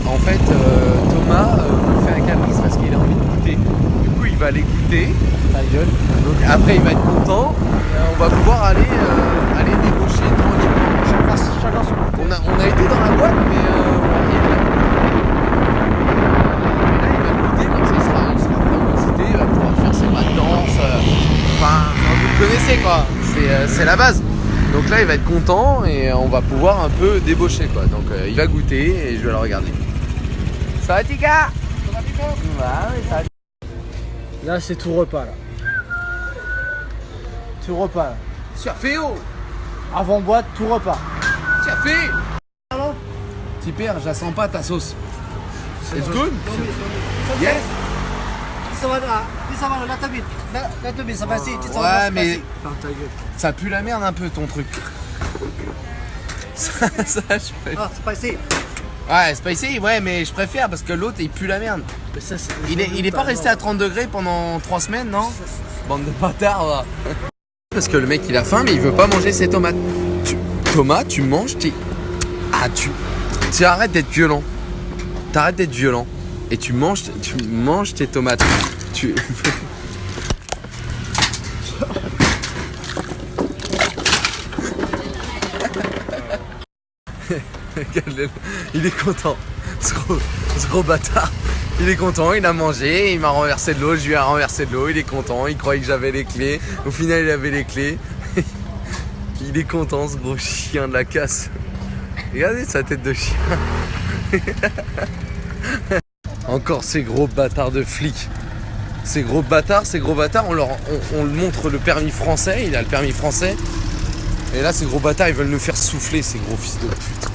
en fait, Thomas me fait un caprice parce qu'il a envie de goûter. Du coup, il va aller goûter. Ta gueule. Donc après, il va être content. On va pouvoir aller débaucher tranquillement. Chacun son côté. On a été dans la boîte, mais là, il va goûter, comme ça, il sera vraiment excité, il va pouvoir faire ses pas de danse. Enfin, vous le connaissez, quoi. C'est la base. Donc là, il va être content et on va pouvoir un peu débaucher, quoi. Donc il va goûter et je vais le regarder. Ça va, Tika? Ça va, Tika? Ouais, ça va. Là, c'est tout repas, là. Tout repas, là. Tu as fait, oh! Avant boîte, tout repas. Tu as fait! Petit père, je la sens pas ta sauce. It's good? Yes? Ouais, mais Ferme ta gueule. ça pue la merde un peu ton truc. ça, je préfère. Ouais, spicy, ouais, mais je préfère parce que l'autre il pue la merde. Mais ça, c'est Il est pas resté à 30 degrés pendant 3 semaines, non? Bande de bâtards, va. Parce que le mec il a faim, mais il veut pas manger ses tomates. Thomas, tu manges tes. Ah, tu arrêtes d'être violent. T'arrêtes d'être violent. Et tu manges tes tomates. Tu. Il est content. Ce gros bâtard. Il est content, il a mangé, il m'a renversé de l'eau, je lui ai renversé de l'eau, il est content, il croyait que j'avais les clés. Au final, il avait les clés. Il est content, ce gros chien de la casse. Regardez sa tête de chien. Encore ces gros bâtards de flics. Ces gros bâtards, on le montre le permis français, il a le permis français. Et là, ces gros bâtards, ils veulent nous faire souffler, ces gros fils de pute.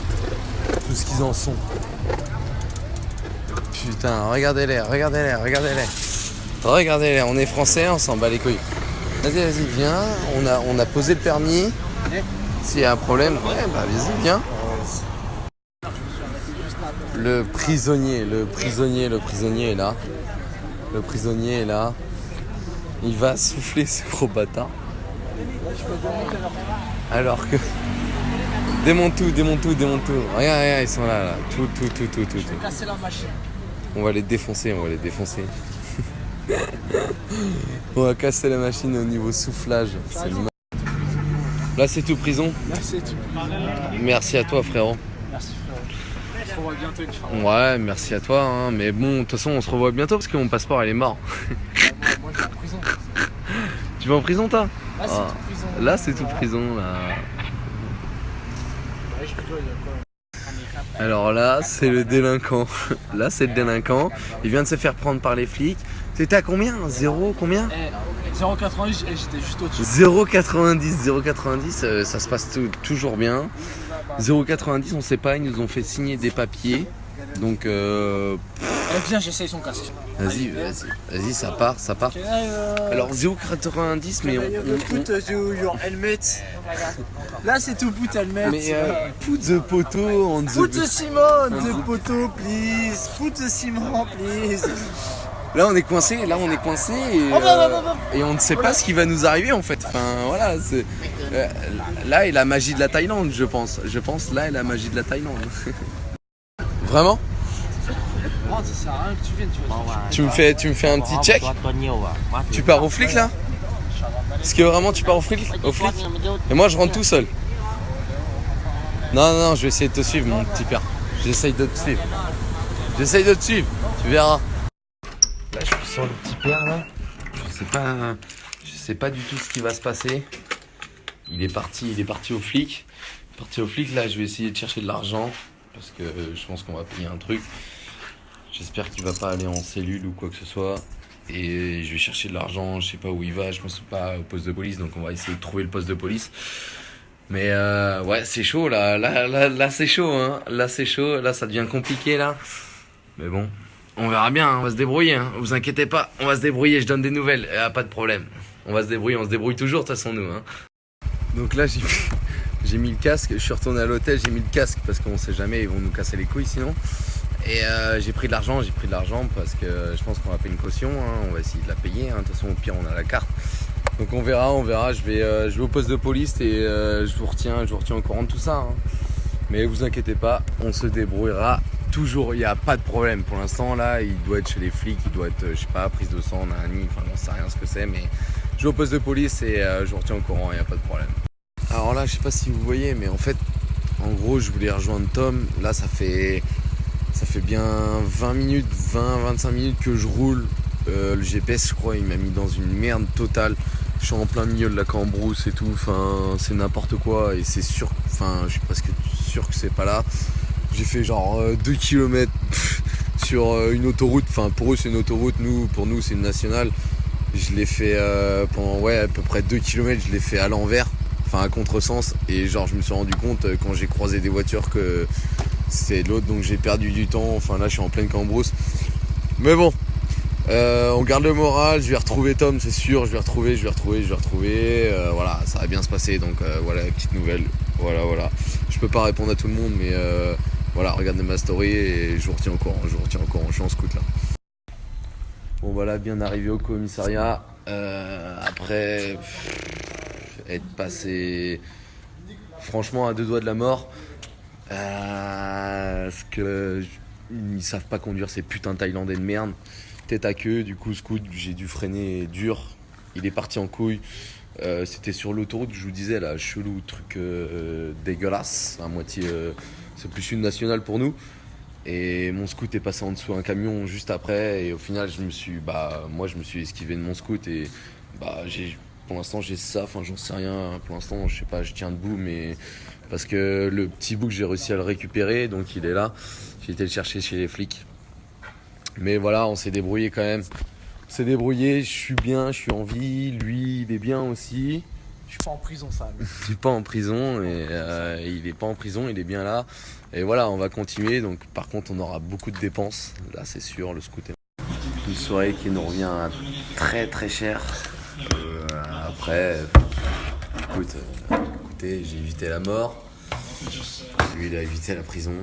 Tout ce qu'ils en sont. Putain, regardez-les. Regardez-les, on est français, on s'en bat les couilles. Vas-y, viens, on a posé le permis. S'il y a un problème, ouais, bah vas-y, viens. Le prisonnier est là. Le prisonnier est là. Il va souffler ce gros bâtard. Alors que... Démonte tout. Regarde, ils sont là. Tout. Casser la machine. On va les défoncer. On va casser la machine au niveau soufflage. C'est le... Là, c'est tout, prison. Merci, tout. Merci à toi, frérot. Merci, frérot. On se revoit bientôt, Inch'Allah. Ouais, merci à toi. Hein. Mais bon, de toute façon, on se revoit bientôt parce que mon passeport, il est mort. Moi, je suis en prison. Tu vas en prison, toi? Là, c'est tout prison. Là, c'est tout prison, là. Ouais, je rigole, il y a quoi? Alors là, c'est le délinquant. Là, c'est le délinquant. Il vient de se faire prendre par les flics. T'étais à combien? Zéro, combien? 0,90, j'étais juste au-dessus. 0,90, ça se passe toujours bien. 0,90, on sait pas, ils nous ont fait signer des papiers. Donc Viens, j'essaye son casque. Vas-y, ça part. Alors 0,90, mais Put your helmet. Là, c'est tout put helmet. Mais put the poteau on the... Put the cement, the poteau, please. Put the cement, please. Là on est coincé et on ne sait pas ce qui va nous arriver en fait. Enfin voilà, c'est là est la magie de la Thaïlande, je pense. Là est la magie de la Thaïlande. Vraiment? Ça sert à rien que tu viennes, Tu me fais un petit check? Tu pars au flic là? Est-ce que vraiment tu pars au flic? Et moi je rentre tout seul. Non, je vais essayer de te suivre mon petit père. J'essaye de te suivre. Tu verras. Là je suis sur le petit père là. Je sais pas du tout ce qui va se passer. Il est parti au flic. Là je vais essayer de chercher de l'argent. Parce que je pense qu'on va payer un truc. J'espère qu'il va pas aller en cellule ou quoi que ce soit. Et je vais chercher de l'argent, je sais pas où il va, je pense pas au poste de police, donc on va essayer de trouver le poste de police. Mais ouais, c'est chaud là c'est chaud, hein. Là c'est chaud, là ça devient compliqué là. Mais bon, on verra bien, hein. On va se débrouiller, hein. Vous inquiétez pas, on va se débrouiller, je donne des nouvelles, pas de problème. On va se débrouiller, on se débrouille toujours de toute façon nous, hein. Donc là j'ai mis le casque, je suis retourné à l'hôtel, j'ai mis le casque parce qu'on sait jamais, ils vont nous casser les couilles sinon. Et j'ai pris de l'argent parce que je pense qu'on va payer une caution, hein. On va essayer de la payer, hein. De toute façon au pire on a la carte. Donc on verra, je vais au poste de police et je vous retiens au courant de tout ça, hein. Mais vous inquiétez pas, on se débrouillera toujours, il n'y a pas de problème. Pour l'instant, là, il doit être chez les flics, il doit être, je sais pas, prise de sang, nanani, enfin, j'en sais rien ce que c'est, mais je vais au poste de police et je vous retiens au courant, il n'y a pas de problème. Alors là, je sais pas si vous voyez, mais en fait, en gros, je voulais rejoindre Tom. Là, ça fait bien 20 minutes, 20-25 minutes que je roule. Le GPS, je crois, il m'a mis dans une merde totale. Je suis en plein milieu de la cambrousse et tout, enfin, c'est n'importe quoi et c'est sûr, enfin, je suis presque sûr que c'est pas là. J'ai fait genre 2 km sur une autoroute, enfin, pour eux c'est une autoroute, pour nous c'est une nationale. Je l'ai fait pendant à peu près 2 km, je l'ai fait à l'envers, enfin à contresens, et genre je me suis rendu compte quand j'ai croisé des voitures que c'était de l'autre, donc j'ai perdu du temps, enfin là je suis en pleine cambrousse. Mais bon, on garde le moral, je vais retrouver Tom, c'est sûr, je vais retrouver. Voilà, ça va bien se passer, donc voilà la petite nouvelle. Voilà. Je peux pas répondre à tout le monde, mais voilà, regardez ma story et je vous retiens au courant, je suis en scout là. Bon voilà, bien arrivé au commissariat, après être passé franchement à 2 doigts de la mort, parce que ils savent pas conduire ces putains de Thaïlandais de merde. Tête à queue, du coup scout, j'ai dû freiner dur, il est parti en couille. C'était sur l'autoroute, je vous disais là, chelou, truc dégueulasse, à moitié, c'est plus une nationale pour nous. Et mon scout est passé en dessous d'un camion juste après, et au final je me suis esquivé de mon scout et pour l'instant j'ai ça, enfin j'en sais rien, pour l'instant je sais pas, je tiens debout, mais parce que le petit bout j'ai réussi à le récupérer, donc il est là, j'ai été le chercher chez les flics. Mais voilà, on s'est débrouillé quand même. Je suis bien, je suis en vie, lui il est bien aussi. Je suis pas en prison, ça. Je suis pas en prison et il est pas en prison, il est bien là. Et voilà, on va continuer. Donc par contre, on aura beaucoup de dépenses. Là, c'est sûr, le scout est une soirée qui nous revient très très cher. Après, écoutez, j'ai évité la mort. Lui, il a évité la prison.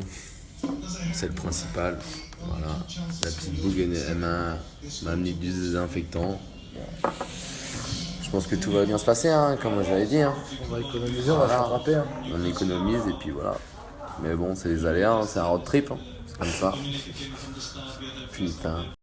C'est le principal. Voilà, la petite bougue elle m'a amené du désinfectant. Bon. Je pense que tout va bien se passer, hein, comme j'avais dit. Hein. On va économiser, on va se rattraper. Hein. On économise et puis voilà. Mais bon, c'est les aléas, hein, c'est un road trip, hein. C'est comme ça. Putain.